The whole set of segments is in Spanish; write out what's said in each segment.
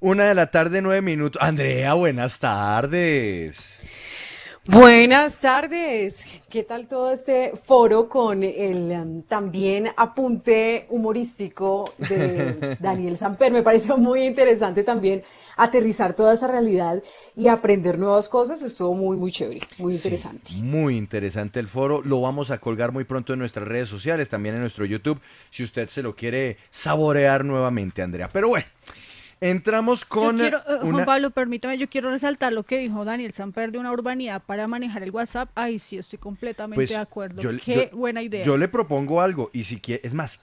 1 de la tarde, 9 minutos. Andrea, buenas tardes. Buenas tardes. ¿Qué tal todo este foro con el también apunte humorístico de Daniel Samper? Me pareció muy interesante también aterrizar toda esa realidad y aprender nuevas cosas. Estuvo muy, muy chévere, muy Sí, interesante. muy interesante el foro. Lo vamos a colgar muy pronto en nuestras redes sociales, también en nuestro YouTube, si usted se lo quiere saborear nuevamente, Andrea. Pero bueno, entramos Yo con quiero, Juan una... Pablo, permítame, yo quiero resaltar lo que dijo Daniel Samper de una urbanidad para manejar el WhatsApp. Ay, sí, estoy completamente de Pues acuerdo. yo, yo, Qué buena idea. yo le propongo algo, y si quiere, es más,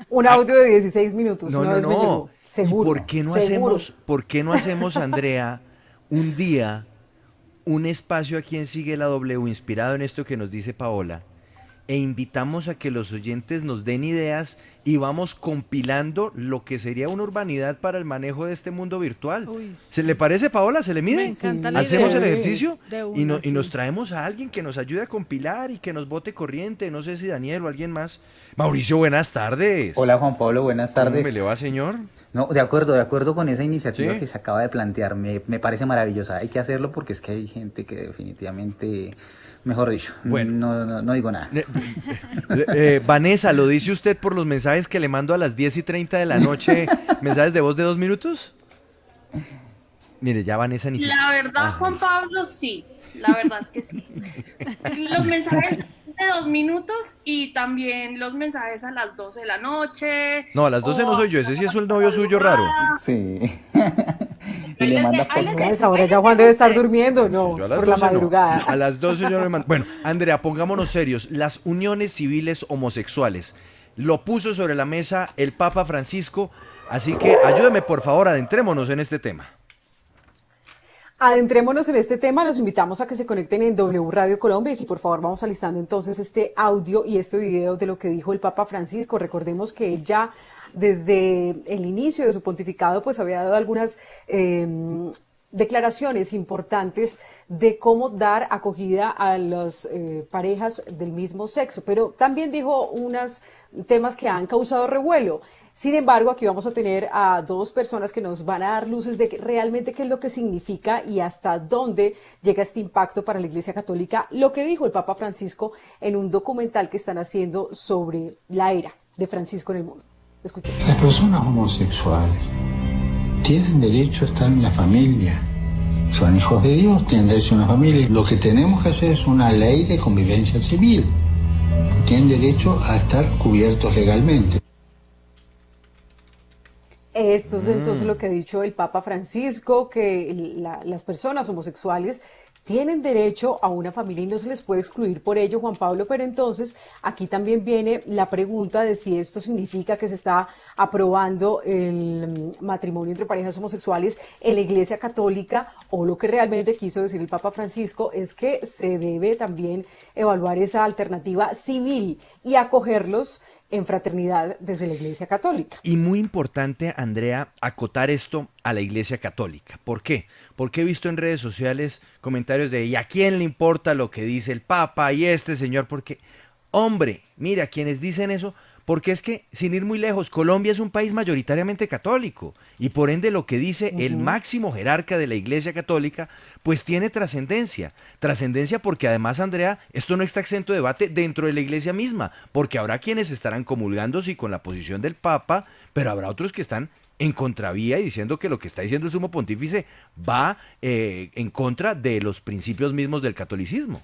Un ah, audio de 16 minutos, no, una no, vez me no. llegó. ¿Y Seguro, seguro. por qué no hacemos, Andrea, un día, un espacio aquí en Sigue la W, inspirado en esto que nos dice Paola, e invitamos a que los oyentes nos den ideas y vamos compilando lo que sería una urbanidad para el manejo de este mundo virtual? Uy, ¿Se le sí. parece, Paola? ¿Se le Me mide? encanta la Sí, Hacemos el idea. chévere. ejercicio De y, una, y nos sí. traemos a alguien que nos ayude a compilar y que nos bote corriente. No sé si Daniel o alguien más. Mauricio, buenas tardes. Hola Juan Pablo, buenas ¿Cómo me tardes. le va, señor? No, de acuerdo con esa iniciativa ¿Sí? que se acaba de plantear, me parece maravillosa. Hay que hacerlo porque es que hay gente que definitivamente, mejor dicho, Bueno, no digo nada. Vanessa, ¿lo dice usted por los mensajes que le mando a las 10:30 de la noche? ¿Mensajes de voz de 2 minutos? Mire, ya Vanessa ni La siquiera. verdad, Ah, Juan Pablo, sí. La verdad es que sí. Los mensajes de 2 minutos y también los mensajes a las 12 de la noche no, a las 12 no o soy yo, ese sí es el novio a la suyo raro. madrugada. Sí. Y Ahí le les, manda ahí por les No, a dejo, esa WhatsApp. hora ahí ya les Juan dejo debe a estar ustedes. durmiendo, Sí, yo no, a las por la 12 no. A madrugada. las 12 yo no me mando. Bueno, Andrea, pongámonos serios. Las uniones civiles homosexuales. Lo puso sobre la mesa el Papa Francisco. Así que ayúdame, por favor, adentrémonos en este tema. Adentrémonos en este tema, los invitamos a que se conecten en W Radio Colombia y si por favor vamos alistando entonces este audio y este video de lo que dijo el Papa Francisco. Recordemos que él ya desde el inicio de su pontificado pues había dado algunas declaraciones importantes de cómo dar acogida a las parejas del mismo sexo, pero también dijo unos temas que han causado revuelo. Sin embargo, aquí vamos a tener a dos personas que nos van a dar luces de realmente qué es lo que significa y hasta dónde llega este impacto para la Iglesia Católica, lo que dijo el Papa Francisco en un documental que están haciendo sobre la era de Francisco en el mundo. Escuchemos. Las personas homosexuales tienen derecho a estar en la familia. Son hijos de Dios, tienen derecho a una familia. Lo que tenemos que hacer es una ley de convivencia civil. Tienen derecho a estar cubiertos legalmente. Esto es entonces lo que ha dicho el Papa Francisco, que las personas homosexuales tienen derecho a una familia y no se les puede excluir por ello, Juan Pablo, pero entonces aquí también viene la pregunta de si esto significa que se está aprobando el matrimonio entre parejas homosexuales en la Iglesia Católica o lo que realmente quiso decir el Papa Francisco es que se debe también evaluar esa alternativa civil y acogerlos en fraternidad desde la Iglesia Católica. Y muy importante, Andrea, acotar esto a la Iglesia Católica. ¿Por qué? Porque he visto en redes sociales comentarios de ¿y a quién le importa lo que dice el Papa y este señor? Porque, hombre, mira, quienes dicen eso, porque es que, sin ir muy lejos, Colombia es un país mayoritariamente católico y por ende lo que dice el máximo jerarca de la Iglesia Católica, pues tiene trascendencia. Trascendencia porque además, Andrea, esto no está exento de debate dentro de la Iglesia misma, porque habrá quienes estarán comulgando sí con la posición del Papa, pero habrá otros que están en contravía y diciendo que lo que está diciendo el sumo pontífice va en contra de los principios mismos del catolicismo.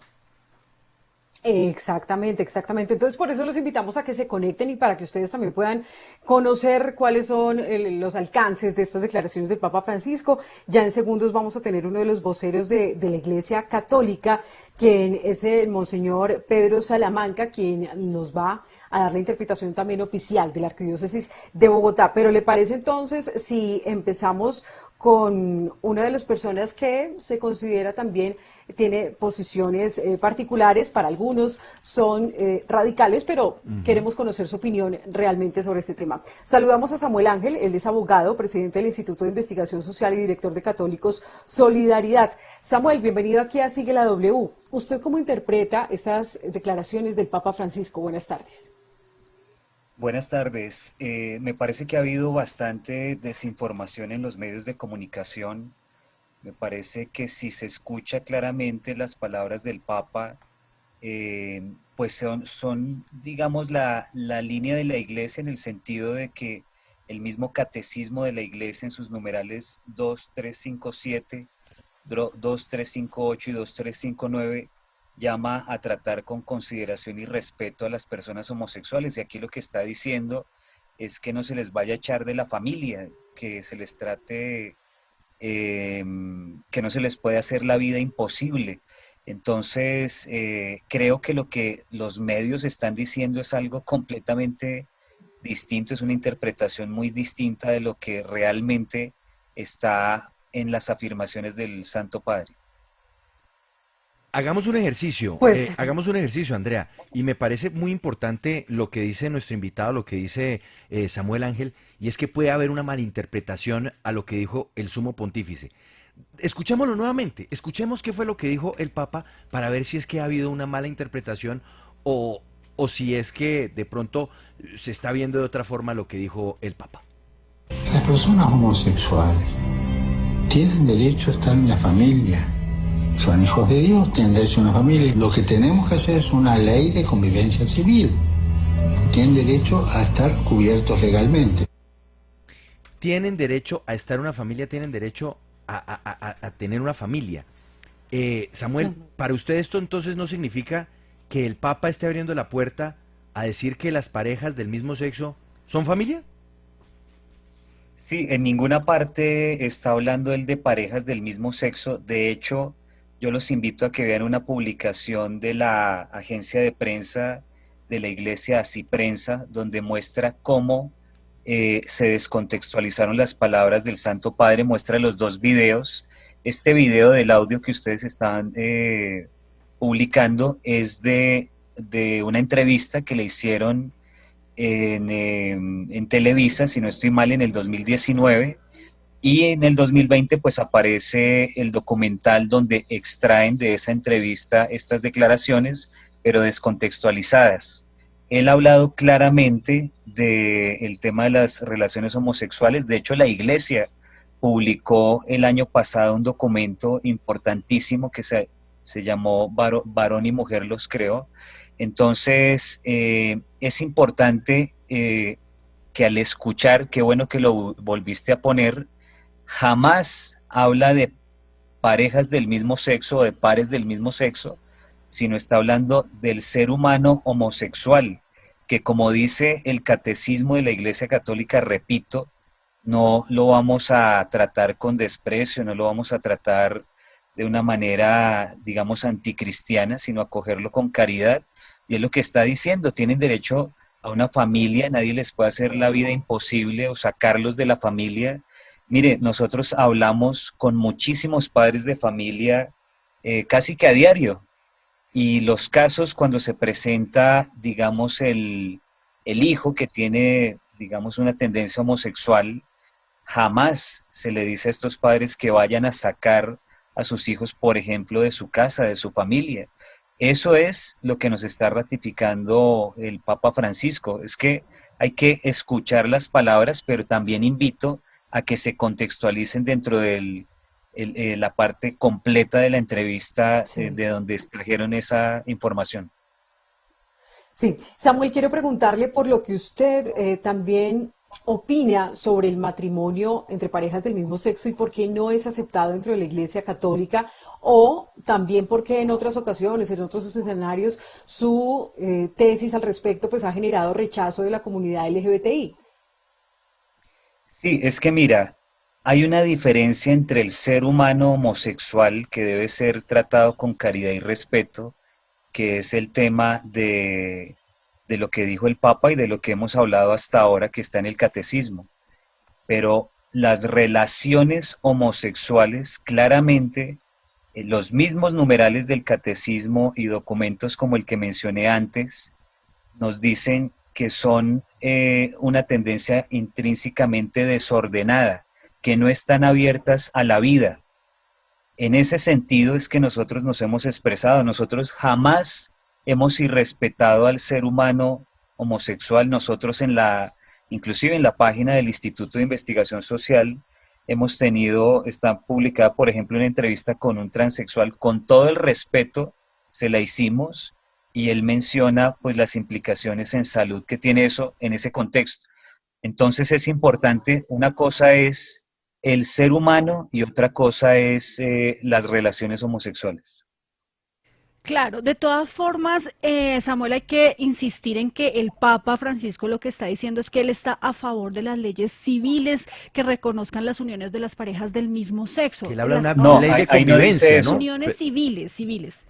Exactamente, exactamente. Entonces, por eso los invitamos a que se conecten y para que ustedes también puedan conocer cuáles son los alcances de estas declaraciones del Papa Francisco. Ya en segundos vamos a tener uno de los voceros de la Iglesia Católica, quien es el Monseñor Pedro Salamanca, quien nos va a dar la interpretación también oficial de la Arquidiócesis de Bogotá. Pero ¿le parece entonces si empezamos con una de las personas que se considera también tiene posiciones particulares, para algunos son radicales, pero queremos conocer su opinión realmente sobre este tema. Saludamos a Samuel Ángel, él es abogado, presidente del Instituto de Investigación Social y director de Católicos Solidaridad. Samuel, bienvenido aquí a Sigue la W. ¿Usted cómo interpreta estas declaraciones del Papa Francisco? Buenas tardes. Buenas tardes. Me parece que ha habido bastante desinformación en los medios de comunicación. Me parece que si se escucha claramente las palabras del Papa, pues son, digamos, la línea de la Iglesia en el sentido de que el mismo catecismo de la Iglesia en sus numerales 2357, 2358 y 2359 llama a tratar con consideración y respeto a las personas homosexuales. Y aquí lo que está diciendo es que no se les vaya a echar de la familia, que se les trate, que no se les puede hacer la vida imposible. Entonces, creo que lo que los medios están diciendo es algo completamente distinto, es una interpretación muy distinta de lo que realmente está en las afirmaciones del Santo Padre. Pues hagamos un ejercicio, Andrea, y me parece muy importante lo que dice nuestro invitado, lo que dice Samuel Ángel, y es que puede haber una malinterpretación a lo que dijo el sumo pontífice. Escuchémoslo nuevamente, escuchemos qué fue lo que dijo el Papa para ver si es que ha habido una mala interpretación o si es que de pronto se está viendo de otra forma lo que dijo el Papa. Las personas homosexuales tienen derecho a estar en la familia. Son hijos de Dios, tienen derecho a una familia. Lo que tenemos que hacer es una ley de convivencia civil. Tienen derecho a estar cubiertos legalmente. Tienen derecho a estar en una familia, tienen derecho a tener una familia. Samuel, ¿para usted esto entonces no significa que el Papa esté abriendo la puerta a decir que las parejas del mismo sexo son familia? Sí, en ninguna parte está hablando él de parejas del mismo sexo. De hecho, yo los invito a que vean una publicación de la agencia de prensa de la Iglesia Así Prensa, donde muestra cómo se descontextualizaron las palabras del Santo Padre, muestra los dos videos. Este video del audio que ustedes están publicando es de una entrevista que le hicieron en Televisa, si no estoy mal, en el 2019, y en el 2020 pues aparece el documental donde extraen de esa entrevista estas declaraciones, pero descontextualizadas. Él ha hablado claramente del tema de las relaciones homosexuales. De hecho, la Iglesia publicó el año pasado un documento importantísimo que se llamó Varón y Mujer los creó. Entonces, es importante que al escuchar, qué bueno que lo volviste a poner, jamás habla de parejas del mismo sexo o de pares del mismo sexo, sino está hablando del ser humano homosexual, que como dice el Catecismo de la Iglesia Católica, repito, no lo vamos a tratar con desprecio, no lo vamos a tratar de una manera, digamos, anticristiana, sino acogerlo con caridad. Y es lo que está diciendo, tienen derecho a una familia, nadie les puede hacer la vida imposible o sacarlos de la familia. Mire, nosotros hablamos con muchísimos padres de familia casi que a diario, y los casos cuando se presenta, digamos, el hijo que tiene, digamos, una tendencia homosexual, jamás se le dice a estos padres que vayan a sacar a sus hijos, por ejemplo, de su casa, de su familia. Eso es lo que nos está ratificando el Papa Francisco. Es que hay que escuchar las palabras, pero también invito a que se contextualicen dentro de la parte completa de la entrevista, sí. de donde extrajeron esa información. Sí, Samuel, quiero preguntarle por lo que usted también opina sobre el matrimonio entre parejas del mismo sexo y por qué no es aceptado dentro de la Iglesia Católica, o también por qué en otras ocasiones, en otros escenarios, su tesis al respecto pues ha generado rechazo de la comunidad LGBTI. Sí, es que mira, hay una diferencia entre el ser humano homosexual que debe ser tratado con caridad y respeto, que es el tema de lo que dijo el Papa y de lo que hemos hablado hasta ahora, que está en el catecismo. Pero las relaciones homosexuales, claramente, los mismos numerales del catecismo y documentos como el que mencioné antes, nos dicen que son una tendencia intrínsecamente desordenada, que no están abiertas a la vida. En ese sentido es que nosotros nos hemos expresado, nosotros jamás hemos irrespetado al ser humano homosexual. Nosotros inclusive en la página del Instituto de Investigación Social está publicada, por ejemplo, una entrevista con un transexual, con todo el respeto se la hicimos, y él menciona pues las implicaciones en salud que tiene eso en ese contexto. Entonces es importante, una cosa es el ser humano y otra cosa es las relaciones homosexuales. Claro, de todas formas, Samuel, hay que insistir en que el Papa Francisco lo que está diciendo es que él está a favor de las leyes civiles que reconozcan las uniones de las parejas del mismo sexo. Que él habla de Las una ley de ahí no dice convivencia, eso. ¿no? uniones civiles.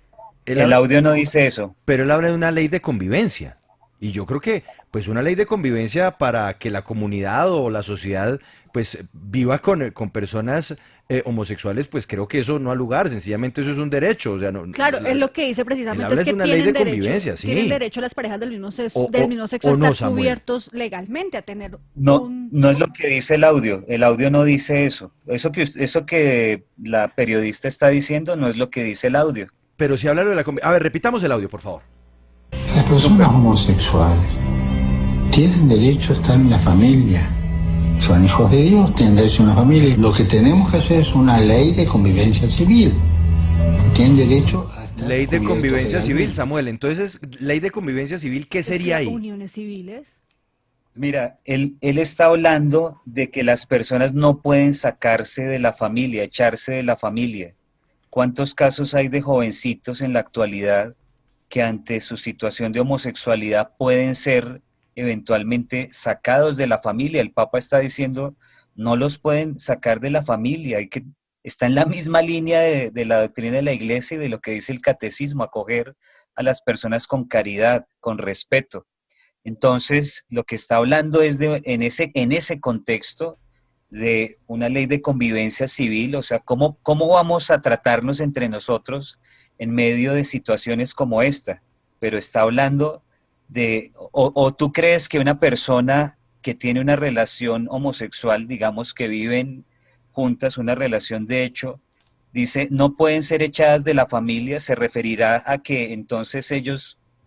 El audio no dice eso. Pero él habla de una ley de convivencia. Y yo creo que, pues, una ley de convivencia para que la comunidad o la sociedad, pues, viva con personas homosexuales, pues creo que eso no ha lugar. Sencillamente eso es un derecho. O sea, no, Claro, es lo que dice él precisamente, habla es que de una ley tienen de derecho, convivencia, sí. tienen derecho las parejas del mismo sexo, O a no, estar Samuel. cubiertos legalmente, a tener No, un... no es lo que dice el audio no dice eso. Eso que la periodista está diciendo no es lo que dice el audio. Pero si habla de la convivencia. A ver, repitamos el audio, por favor. Las personas homosexuales tienen derecho a estar en la familia. Son hijos de Dios, tienen derecho a una familia. Lo que tenemos que hacer es una ley de convivencia civil. Tienen derecho a estar Ley de cubiertos convivencia legalmente. civil, Samuel. Entonces, ley de convivencia civil, ¿qué sería ahí? Uniones civiles. Mira, él está hablando de que las personas no pueden sacarse de la familia, echarse de la familia. ¿Cuántos casos hay de jovencitos en la actualidad que ante su situación de homosexualidad pueden ser eventualmente sacados de la familia? El Papa está diciendo, no los pueden sacar de la familia, está en la misma línea de la doctrina de la Iglesia y de lo que dice el catecismo, acoger a las personas con caridad, con respeto. Entonces, lo que está hablando es en ese contexto de una ley de convivencia civil, o sea, cómo vamos a tratarnos entre nosotros en medio de situaciones como esta. Pero está hablando o tú crees que una persona que tiene una relación homosexual, digamos que viven juntas, una relación de hecho, dice, no pueden ser echadas de la familia, se referirá a que entonces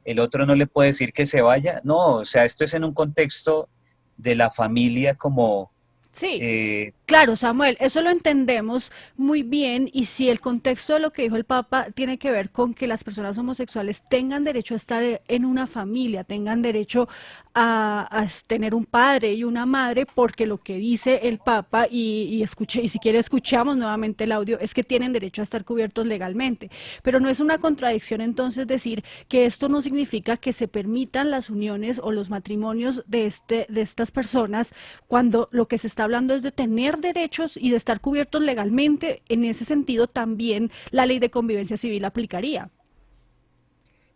el otro no le puede decir que se vaya? No, o sea, esto es en un contexto de la familia como... Sí, claro, Samuel, eso lo entendemos muy bien, y si el contexto de lo que dijo el Papa tiene que ver con que las personas homosexuales tengan derecho a estar en una familia, tengan derecho a tener un padre y una madre, porque lo que dice el Papa, y si quiere escuchamos nuevamente el audio, es que tienen derecho a estar cubiertos legalmente, pero no es una contradicción entonces decir que esto no significa que se permitan las uniones o los matrimonios de estas personas, cuando lo que se está hablando es de tener derechos y de estar cubiertos legalmente. En ese sentido también la ley de convivencia civil aplicaría.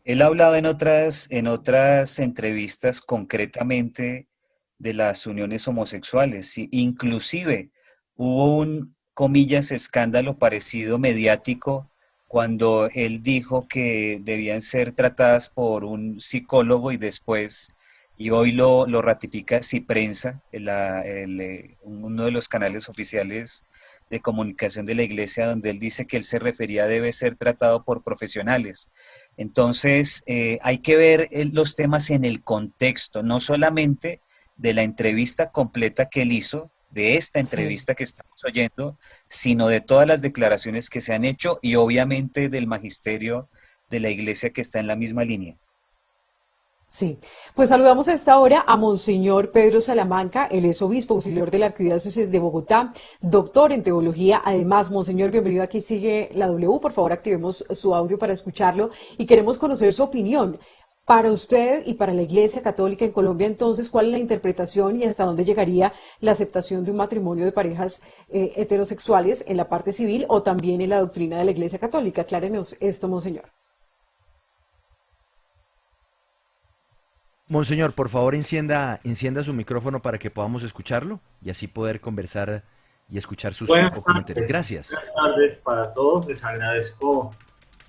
Él ha hablado en otras entrevistas concretamente de las uniones homosexuales, inclusive hubo comillas, escándalo parecido mediático cuando él dijo que debían ser tratadas por un psicólogo y hoy lo ratifica Ciprensa, uno de los canales oficiales de comunicación de la Iglesia, donde él dice que él se refería debe ser tratado por profesionales. Entonces, hay que ver los temas en el contexto, no solamente de la entrevista completa que él hizo, de esta entrevista que estamos oyendo, sino de todas las declaraciones que se han hecho y obviamente del magisterio de la Iglesia que está en la misma línea. Sí, pues saludamos a esta hora a Monseñor Pedro Salamanca, él es obispo auxiliar de la Arquidiócesis de Bogotá, doctor en teología. Además, Monseñor, bienvenido, aquí sigue la W, por favor activemos su audio para escucharlo y queremos conocer su opinión. Para usted y para la Iglesia Católica en Colombia, entonces, ¿cuál es la interpretación y hasta dónde llegaría la aceptación de un matrimonio de parejas heterosexuales en la parte civil o también en la doctrina de la Iglesia Católica? Aclárenos esto, Monseñor. Monseñor, por favor, encienda su micrófono para que podamos escucharlo y así poder conversar y escuchar sus comentarios. Gracias. Buenas tardes para todos. Les agradezco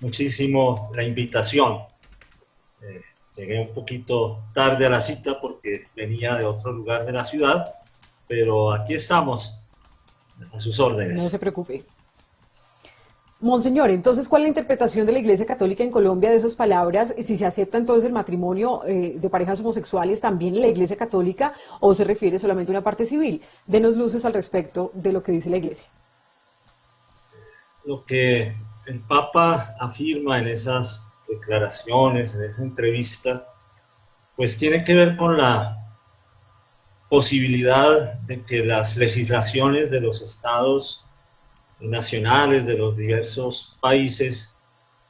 muchísimo la invitación. Llegué un poquito tarde a la cita porque venía de otro lugar de la ciudad, pero aquí estamos, a sus órdenes. No se preocupe. Monseñor, entonces, ¿cuál es la interpretación de la Iglesia Católica en Colombia de esas palabras? Si se acepta entonces el matrimonio de parejas homosexuales también en la Iglesia Católica o se refiere solamente a una parte civil. Denos luces al respecto de lo que dice la Iglesia. Lo que el Papa afirma en esas declaraciones, en esa entrevista, pues tiene que ver con la posibilidad de que las legislaciones de los estados nacionales de los diversos países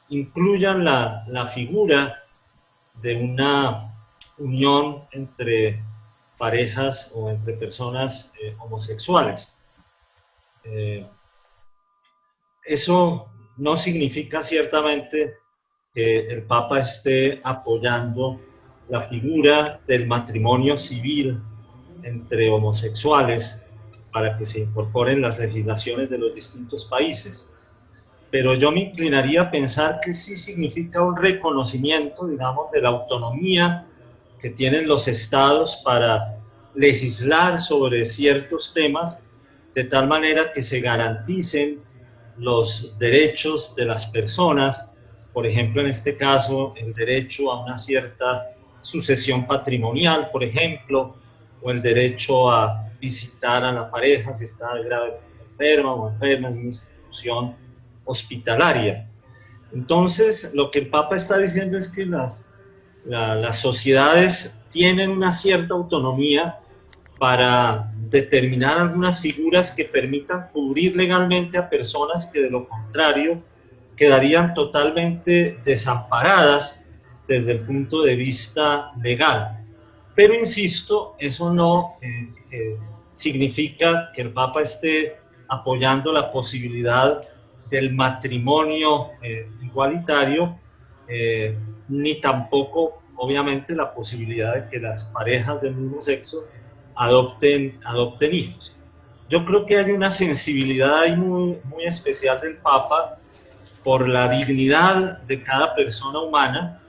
incluyan la figura de una unión entre parejas o entre personas homosexuales. Eso no significa ciertamente que el Papa esté apoyando la figura del matrimonio civil entre homosexuales para que se incorporen las legislaciones de los distintos países. Pero yo me inclinaría a pensar que sí significa un reconocimiento, digamos, de la autonomía que tienen los estados para legislar sobre ciertos temas, de tal manera que se garanticen los derechos de las personas, por ejemplo, en este caso, el derecho a una cierta sucesión patrimonial, por ejemplo, o el derecho a visitar a la pareja si está gravemente enferma o enferma en una institución hospitalaria. Entonces, lo que el Papa está diciendo es que las sociedades tienen una cierta autonomía para determinar algunas figuras que permitan cubrir legalmente a personas que de lo contrario quedarían totalmente desamparadas desde el punto de vista legal. Pero insisto, eso no significa que el Papa esté apoyando la posibilidad del matrimonio igualitario, ni tampoco, obviamente, la posibilidad de que las parejas del mismo sexo adopten hijos. Yo creo que hay una sensibilidad ahí muy especial del Papa por la dignidad de cada persona humana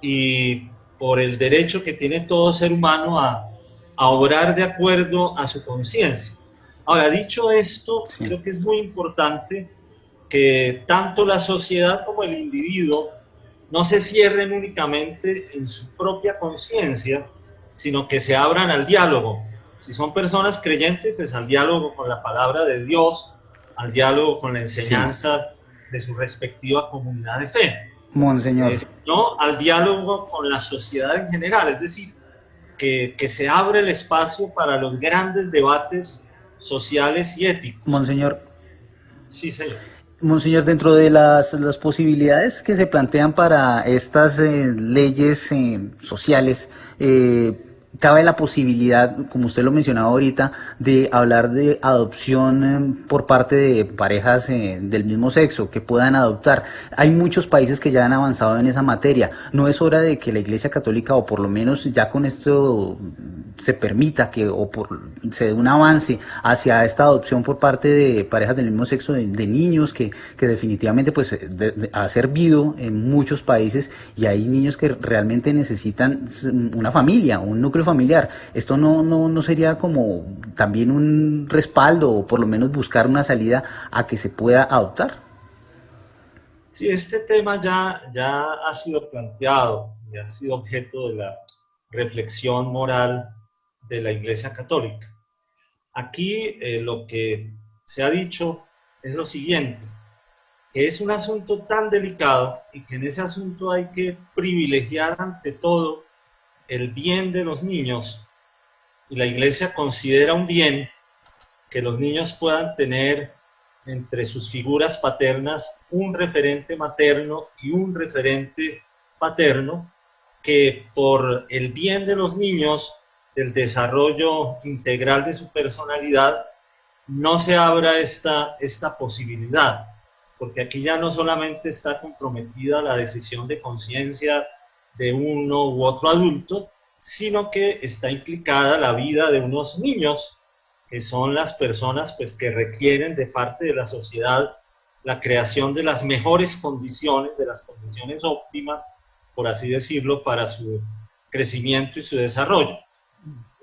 y por el derecho que tiene todo ser humano a obrar de acuerdo a su conciencia. Ahora, dicho esto, creo que es muy importante que tanto la sociedad como el individuo no se cierren únicamente en su propia conciencia, sino que se abran al diálogo. Si son personas creyentes, pues al diálogo con la palabra de Dios, al diálogo con la enseñanza de su respectiva comunidad de fe. Monseñor. No al diálogo con la sociedad en general, es decir, que se abre el espacio para los grandes debates sociales y éticos. Monseñor. Sí, señor. Monseñor, dentro de las posibilidades que se plantean para estas leyes sociales, cabe la posibilidad, como usted lo mencionaba ahorita, de hablar de adopción por parte de parejas del mismo sexo que puedan adoptar. Hay muchos países que ya han avanzado en esa materia. ¿No es hora de que la Iglesia Católica, o por lo menos ya con esto se permita que se dé un avance hacia esta adopción por parte de parejas del mismo sexo de niños que definitivamente pues ha servido en muchos países, y hay niños que realmente necesitan una familia, un núcleo familiar? ¿Esto no sería como también un respaldo, o por lo menos buscar una salida a que se pueda adoptar? Sí, este tema ya ha sido planteado y ha sido objeto de la reflexión moral de la Iglesia Católica. Aquí lo que se ha dicho es lo siguiente, que es un asunto tan delicado y que en ese asunto hay que privilegiar ante todo el bien de los niños, y la Iglesia considera un bien que los niños puedan tener entre sus figuras paternas un referente materno y un referente paterno, que por el bien de los niños, del desarrollo integral de su personalidad, no se abra esta posibilidad, porque aquí ya no solamente está comprometida la decisión de conciencia de uno u otro adulto, sino que está implicada la vida de unos niños, que son las personas pues, que requieren de parte de la sociedad la creación de las mejores condiciones, de las condiciones óptimas, por así decirlo, para su crecimiento y su desarrollo.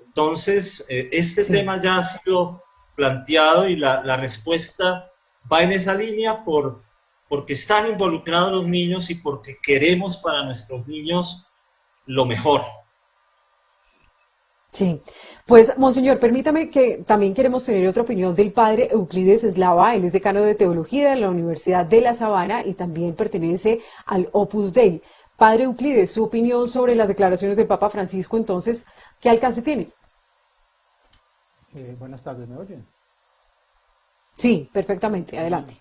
Entonces, este tema ya ha sido planteado y la respuesta va en esa línea por porque están involucrados los niños y porque queremos para nuestros niños lo mejor. Sí, pues, monseñor, permítame que también queremos tener otra opinión del padre Euclides Eslava. Él es decano de Teología de la Universidad de La Sabana y también pertenece al Opus Dei. Padre Euclides, su opinión sobre las declaraciones del Papa Francisco, entonces, ¿qué alcance tiene? Buenas tardes, ¿me oyen? Sí, perfectamente, adelante.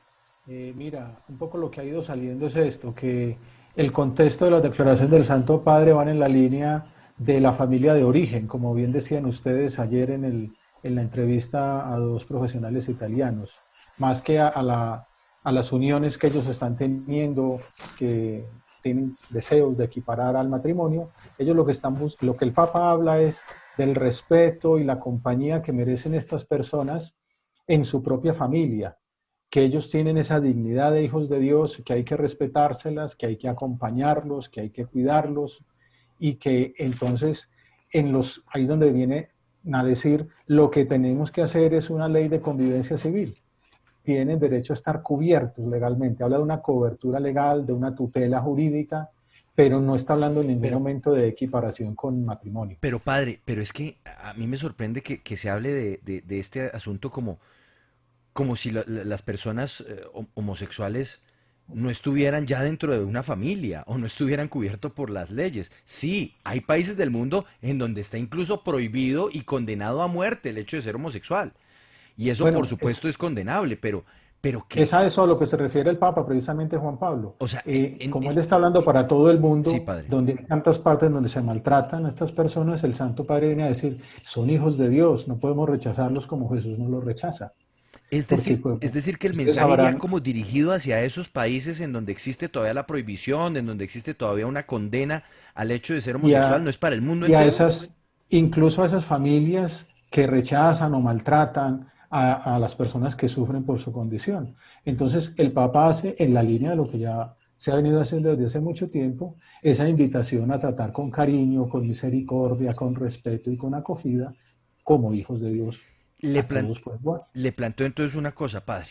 Mira, un poco lo que ha ido saliendo es esto, que el contexto de las declaraciones del Santo Padre van en la línea de la familia de origen, como bien decían ustedes ayer en la entrevista a dos profesionales italianos, más que a las uniones que ellos están teniendo, que tienen deseos de equiparar al matrimonio. Ellos lo que el Papa habla es del respeto y la compañía que merecen estas personas en su propia familia, que ellos tienen esa dignidad de hijos de Dios, que hay que respetárselas, que hay que acompañarlos, que hay que cuidarlos, y que entonces ahí donde viene a decir lo que tenemos que hacer es una ley de convivencia civil. Tienen derecho a estar cubiertos legalmente. Habla de una cobertura legal, de una tutela jurídica, pero no está hablando en ningún momento de equiparación con matrimonio. Pero padre, pero es que a mí me sorprende que se hable de este asunto como si las personas homosexuales no estuvieran ya dentro de una familia o no estuvieran cubiertos por las leyes. Sí, hay países del mundo en donde está incluso prohibido y condenado a muerte el hecho de ser homosexual. Y eso, Bueno, por supuesto, es condenable, pero ¿qué? es a eso a lo que se refiere el Papa, precisamente Juan Pablo. O sea, como él está hablando para todo el mundo, sí, padre, donde hay tantas partes donde se maltratan a estas personas, el Santo Padre viene a decir, son hijos de Dios, no podemos rechazarlos como Jesús nos los rechaza. Es decir, que el mensaje ya como dirigido hacia esos países en donde existe todavía la prohibición, en donde existe todavía una condena al hecho de ser homosexual, no es para el mundo entero. Incluso a esas familias que rechazan o maltratan a las personas que sufren por su condición. Entonces el Papa hace, en la línea de lo que ya se ha venido haciendo desde hace mucho tiempo, esa invitación a tratar con cariño, con misericordia, con respeto y con acogida como hijos de Dios. Le planteo entonces una cosa, padre.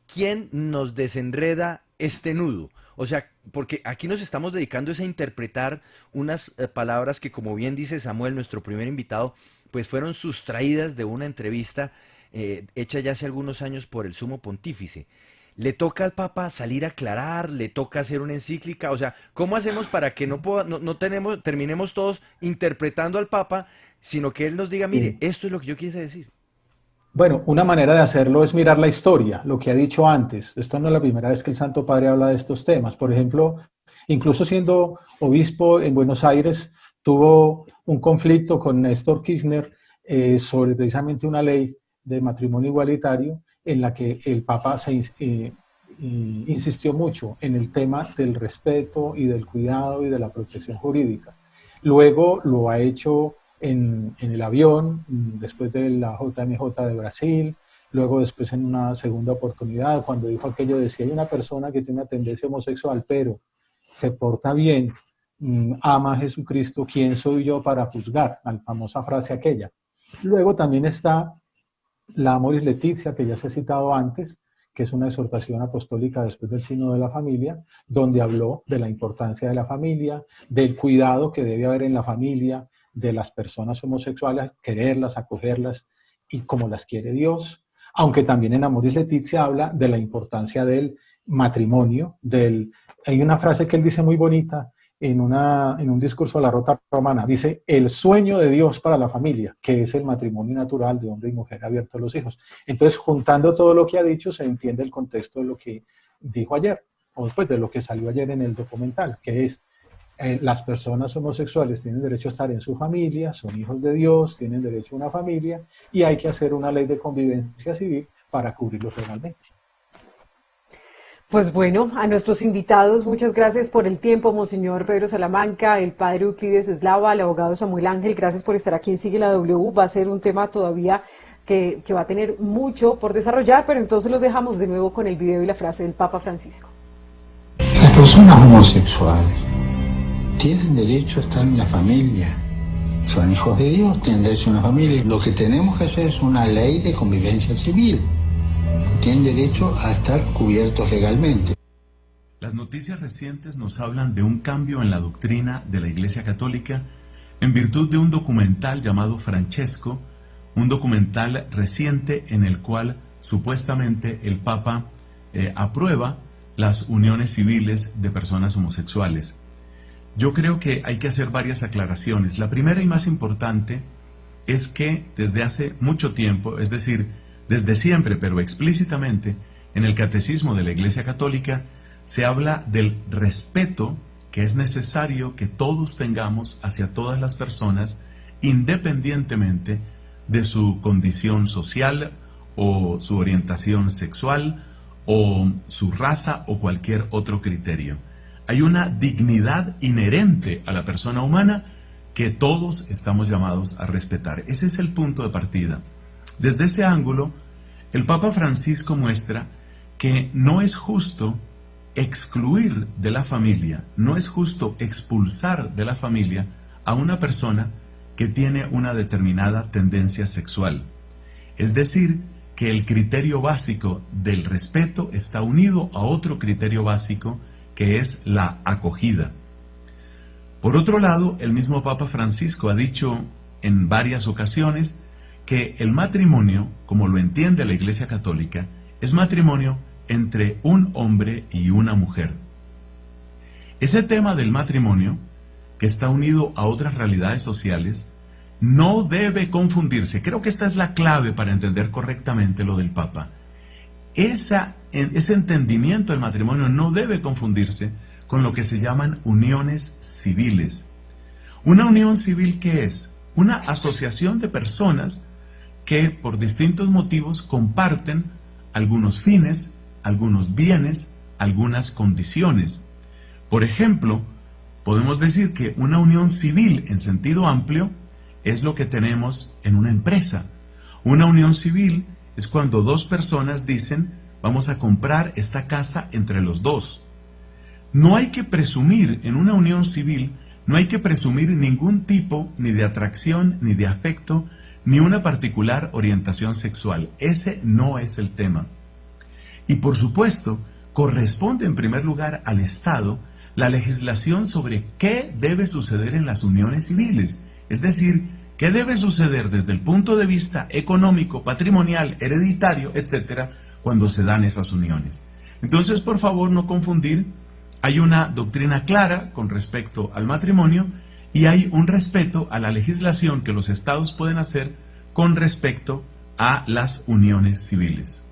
¿Quién nos desenreda este nudo? O sea, porque aquí nos estamos dedicando a interpretar unas palabras que, como bien dice Samuel, nuestro primer invitado, pues fueron sustraídas de una entrevista hecha ya hace algunos años por el Sumo Pontífice. ¿Le toca al Papa salir a aclarar? ¿Le toca hacer una encíclica? O sea, ¿cómo hacemos para que no terminemos todos interpretando al Papa, sino que él nos diga, mire, esto es lo que yo quise decir? Bueno, una manera de hacerlo es mirar la historia, lo que ha dicho antes. Esto no es la primera vez que el Santo Padre habla de estos temas. Por ejemplo, incluso siendo obispo en Buenos Aires, tuvo un conflicto con Néstor Kirchner sobre precisamente una ley de matrimonio igualitario en la que el Papa insistió mucho en el tema del respeto y del cuidado y de la protección jurídica. Luego lo ha hecho en el avión, después de la JMJ de Brasil, luego después en una segunda oportunidad, cuando dijo aquello de si hay una persona que tiene una tendencia homosexual, pero se porta bien, ama a Jesucristo, ¿quién soy yo para juzgar? La famosa frase aquella. Luego también está la Amoris Laetitia, que ya se ha citado antes, que es una exhortación apostólica después del Sínodo de la Familia, donde habló de la importancia de la familia, del cuidado que debe haber en la familia, de las personas homosexuales, quererlas, acogerlas y como las quiere Dios, aunque también en Amoris Laetitia habla de la importancia del matrimonio, hay una frase que él dice muy bonita en un discurso a la Rota Romana, dice, el sueño de Dios para la familia, que es el matrimonio natural de hombre y mujer abierto a los hijos. Entonces, juntando todo lo que ha dicho, se entiende el contexto de lo que dijo ayer, o después de lo que salió ayer en el documental, que es las personas homosexuales tienen derecho a estar en su familia, son hijos de Dios, tienen derecho a una familia y hay que hacer una ley de convivencia civil para cubrirlos legalmente. Pues bueno, a nuestros invitados, muchas gracias por el tiempo, Monseñor Pedro Salamanca, el padre Euclides Eslava, el abogado Samuel Ángel, gracias por estar aquí en Sigue la W. Va a ser un tema todavía que va a tener mucho por desarrollar, pero entonces los dejamos de nuevo con el video y la frase del Papa Francisco. Las personas homosexuales tienen derecho a estar en la familia, son hijos de Dios, tienen derecho a una familia. Lo que tenemos que hacer es una ley de convivencia civil. Tienen derecho a estar cubiertos legalmente. Las noticias recientes nos hablan de un cambio en la doctrina de la Iglesia Católica en virtud de un documental llamado Francesco, un documental reciente en el cual supuestamente el Papa aprueba las uniones civiles de personas homosexuales. Yo creo que hay que hacer varias aclaraciones. La primera y más importante es que desde hace mucho tiempo, es decir, desde siempre, pero explícitamente, en el Catecismo de la Iglesia Católica se habla del respeto que es necesario que todos tengamos hacia todas las personas, independientemente de su condición social o su orientación sexual o su raza o cualquier otro criterio. Hay una dignidad inherente a la persona humana que todos estamos llamados a respetar. Ese es el punto de partida. Desde ese ángulo, el Papa Francisco muestra que no es justo excluir de la familia, no es justo expulsar de la familia a una persona que tiene una determinada tendencia sexual. Es decir, que el criterio básico del respeto está unido a otro criterio básico que es la acogida. Por otro lado, el mismo Papa Francisco ha dicho en varias ocasiones que el matrimonio, como lo entiende la Iglesia Católica, es matrimonio entre un hombre y una mujer. Ese tema del matrimonio, que está unido a otras realidades sociales, no debe confundirse. Creo que esta es la clave para entender correctamente lo del Papa. Ese entendimiento del matrimonio no debe confundirse con lo que se llaman uniones civiles. Una unión civil, ¿qué es? Una asociación de personas que por distintos motivos comparten algunos fines, algunos bienes, algunas condiciones. Por ejemplo, podemos decir que una unión civil en sentido amplio es lo que tenemos en una empresa. Una unión civil es cuando dos personas dicen, vamos a comprar esta casa entre los dos. No hay que presumir en una unión civil, no hay que presumir ningún tipo ni de atracción, ni de afecto, ni una particular orientación sexual. Ese no es el tema. Y por supuesto, corresponde en primer lugar al Estado la legislación sobre qué debe suceder en las uniones civiles. Es decir, qué debe suceder desde el punto de vista económico, patrimonial, hereditario, etcétera, cuando se dan esas uniones. Entonces, por favor, no confundir. Hay una doctrina clara con respecto al matrimonio y hay un respeto a la legislación que los estados pueden hacer con respecto a las uniones civiles.